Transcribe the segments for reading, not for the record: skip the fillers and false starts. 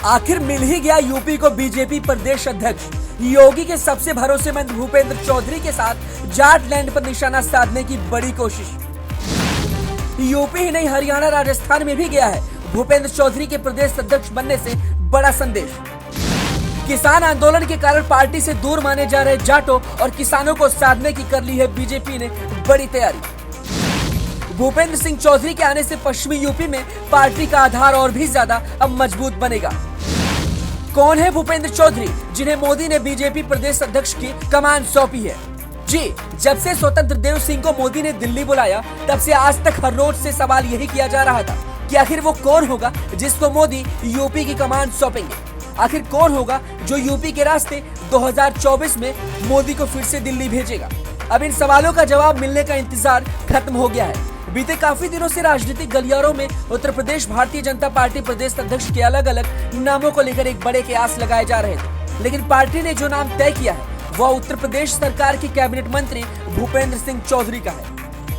आखिर मिल ही गया यूपी को बीजेपी प्रदेश अध्यक्ष। योगी के सबसे भरोसेमंद भूपेंद्र चौधरी के साथ जाट लैंड पर निशाना साधने की बड़ी कोशिश। यूपी ही नहीं, हरियाणा राजस्थान में भी गया है भूपेंद्र चौधरी के प्रदेश अध्यक्ष बनने से बड़ा संदेश। किसान आंदोलन के कारण पार्टी से दूर माने जा रहे जाटों और किसानों को साधने की कर ली है बीजेपी ने बड़ी तैयारी। भूपेंद्र सिंह चौधरी के आने से पश्चिमी यूपी में पार्टी का आधार और भी ज्यादा अब मजबूत बनेगा। कौन है भूपेंद्र चौधरी जिन्हें मोदी ने बीजेपी प्रदेश अध्यक्ष की कमान सौंपी है? जी, जब से स्वतंत्र देव सिंह को मोदी ने दिल्ली बुलाया तब से आज तक हर रोज से सवाल यही किया जा रहा था कि आखिर वो कौन होगा जिसको मोदी यूपी की कमान सौंपेंगे। आखिर कौन होगा जो यूपी के रास्ते 2024 में मोदी को फिर से दिल्ली भेजेगा? अब इन सवालों का जवाब मिलने का इंतजार खत्म हो गया है। बीते काफी दिनों से राजनीतिक गलियारों में उत्तर प्रदेश भारतीय जनता पार्टी प्रदेश अध्यक्ष के अलग अलग नामों को लेकर एक बड़े कयास लगाए जा रहे थे, लेकिन पार्टी ने जो नाम तय किया है वह उत्तर प्रदेश सरकार के कैबिनेट मंत्री भूपेंद्र सिंह चौधरी का है।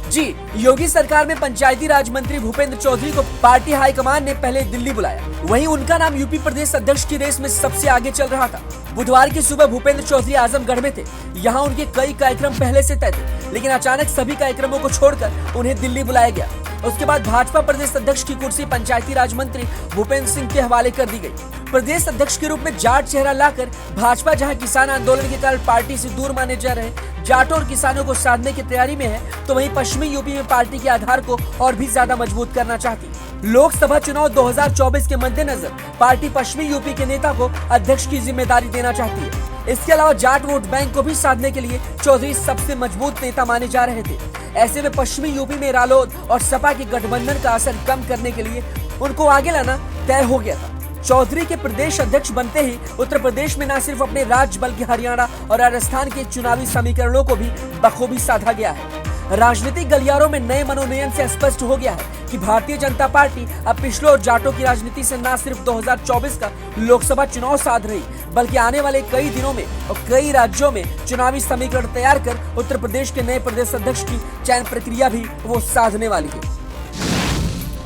जी, योगी सरकार में पंचायती राज मंत्री भूपेंद्र चौधरी को पार्टी हाईकमान ने पहले दिल्ली बुलाया। वहीं उनका नाम यूपी प्रदेश अध्यक्ष की रेस में सबसे आगे चल रहा था। बुधवार की सुबह भूपेंद्र चौधरी आजमगढ़ में थे। यहाँ उनके कई कार्यक्रम पहले से तय थे, लेकिन अचानक सभी कार्यक्रमों को छोड़कर उन्हें दिल्ली बुलाया गया। उसके बाद भाजपा प्रदेश अध्यक्ष की कुर्सी पंचायती राज मंत्री भूपेंद्र सिंह के हवाले कर दी गई। प्रदेश अध्यक्ष के रूप में जाट चेहरा लाकर भाजपा जहां किसान आंदोलन के कारण पार्टी से दूर माने जा रहे जाटों और किसानों को साधने की तैयारी में है, तो वहीं पश्चिमी यूपी में पार्टी के आधार को और भी ज्यादा मजबूत करना चाहती है। लोकसभा चुनाव 2024 के मद्देनजर पार्टी पश्चिमी यूपी के नेता को अध्यक्ष की जिम्मेदारी देना चाहती है। इसके अलावा जाट वोट बैंक को भी साधने के लिए चौधरी सबसे मजबूत नेता माने जा रहे थे। ऐसे में पश्चिमी यूपी में रालोद और सपा के गठबंधन का असर कम करने के लिए उनको आगे लाना तय हो गया था। चौधरी के प्रदेश अध्यक्ष बनते ही उत्तर प्रदेश में न सिर्फ अपने राज्य बल्कि हरियाणा और राजस्थान के चुनावी समीकरणों को भी बखूबी साधा गया है। राजनीतिक गलियारों में नए मनोनयन से स्पष्ट हो गया है कि भारतीय जनता पार्टी अब पिछले और जाटों की राजनीति से न सिर्फ 2024 का लोकसभा चुनाव साध रही, बल्कि आने वाले कई दिनों में और कई राज्यों में चुनावी समीकरण तैयार कर उत्तर प्रदेश के नए प्रदेश अध्यक्ष की चयन प्रक्रिया भी वो साधने वाली है।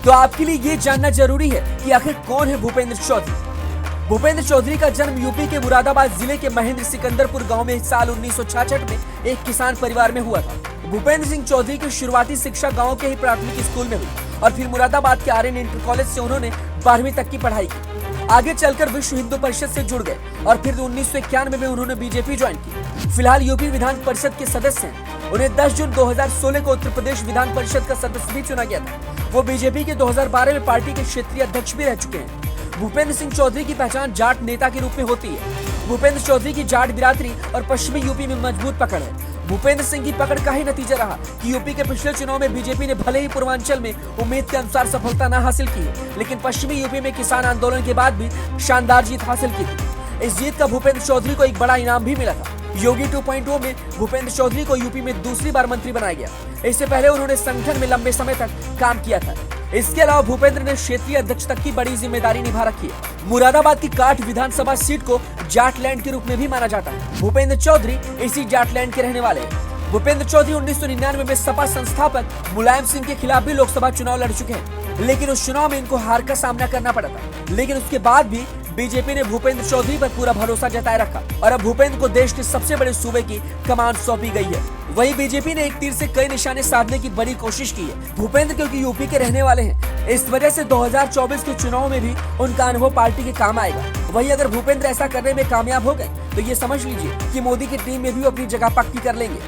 तो आपके लिए ये जानना जरूरी है कि आखिर कौन है भूपेंद्र चौधरी। भूपेंद्र चौधरी का जन्म यूपी के मुरादाबाद जिले के महेंद्र सिकंदरपुर गांव में साल 1966 में एक किसान परिवार में हुआ था। भूपेंद्र सिंह चौधरी की शुरुआती शिक्षा गांव के ही प्राथमिक स्कूल में हुई और फिर मुरादाबाद के आर्यन इंटर कॉलेज से उन्होंने 12वीं तक की पढ़ाई की। आगे चलकर विश्व हिंदू परिषद से जुड़ गए और फिर 1991 में उन्होंने बीजेपी ज्वाइन की। फिलहाल यूपी विधान परिषद के सदस्य हैं। उन्हें 10 जून 2016 को उत्तर प्रदेश विधान परिषद का सदस्य भी चुना गया था। वो बीजेपी के 2012 में पार्टी के क्षेत्रीय अध्यक्ष भी रह चुके हैं। भूपेंद्र सिंह चौधरी की पहचान जाट नेता के रूप में होती है। भूपेंद्र चौधरी की जाट बिरादरी और पश्चिमी यूपी में मजबूत पकड़ है। भूपेंद्र सिंह की पकड़ का ही नतीजा रहा कि यूपी के पिछले चुनाव में बीजेपी ने भले ही पूर्वांचल में उम्मीद के अनुसार सफलता न हासिल की, लेकिन पश्चिमी यूपी में किसान आंदोलन के बाद भी शानदार जीत हासिल की थी। इस जीत का भूपेंद्र चौधरी को एक बड़ा इनाम भी मिला था। योगी 2.0 में भूपेंद्र चौधरी को यूपी में दूसरी बार मंत्री बनाया गया। इससे पहले उन्होंने संगठन में लंबे समय तक काम किया था। इसके अलावा भूपेंद्र ने क्षेत्रीय अध्यक्ष तक की बड़ी जिम्मेदारी निभा रखी है। मुरादाबाद की काठ विधानसभा सीट को जाटलैंड के रूप में भी माना जाता है। भूपेंद्र चौधरी इसी जाटलैंड के रहने वाले हैं। भूपेंद्र चौधरी 1999 में सपा संस्थापक मुलायम सिंह के खिलाफ भी लोकसभा चुनाव लड़ चुके हैं, लेकिन उस चुनाव में इनको हार का सामना करना पड़ा था। लेकिन उसके बाद भी बीजेपी ने भूपेंद्र चौधरी पर पूरा भरोसा जताए रखा और अब भूपेंद्र को देश के सबसे बड़े सूबे की कमान सौंपी गई है। वहीं बीजेपी ने एक तीर से कई निशाने साधने की बड़ी कोशिश की है। भूपेंद्र क्योंकि यूपी के रहने वाले हैं, इस वजह से 2024 के चुनाव में भी उनका अनुभव पार्टी के काम आएगा। वहीं अगर भूपेंद्र ऐसा करने में कामयाब हो गए तो ये समझ लीजिए कि मोदी की टीम में भी अपनी जगह पक्की कर लेंगे।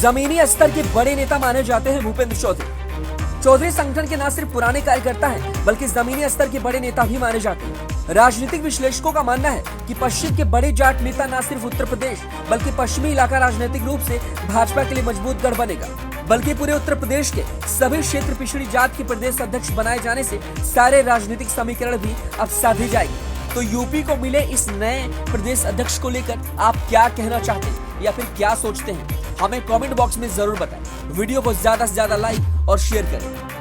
जमीनी स्तर के बड़े नेता माने जाते हैं भूपेंद्र चौधरी। चौधरी संगठन के न सिर्फ पुराने कार्यकर्ता हैं, बल्कि जमीनी स्तर के बड़े नेता भी माने जाते हैं। राजनीतिक विश्लेषकों का मानना है कि पश्चिम के बड़े जाट नेता न सिर्फ उत्तर प्रदेश बल्कि पश्चिमी इलाका राजनीतिक रूप से भाजपा के लिए मजबूत गढ़ बनेगा, बल्कि पूरे उत्तर प्रदेश के सभी क्षेत्र पिछड़ी जात के प्रदेश अध्यक्ष बनाए जाने से सारे राजनीतिक समीकरण भी अब साधे जाएंगे। तो यूपी को मिले इस नए प्रदेश अध्यक्ष को लेकर आप क्या कहना चाहते हैं या फिर क्या सोचते हैं, हमें कमेंट बॉक्स में जरूर बताएं। वीडियो को ज्यादा से ज्यादा लाइक और शेयर करें।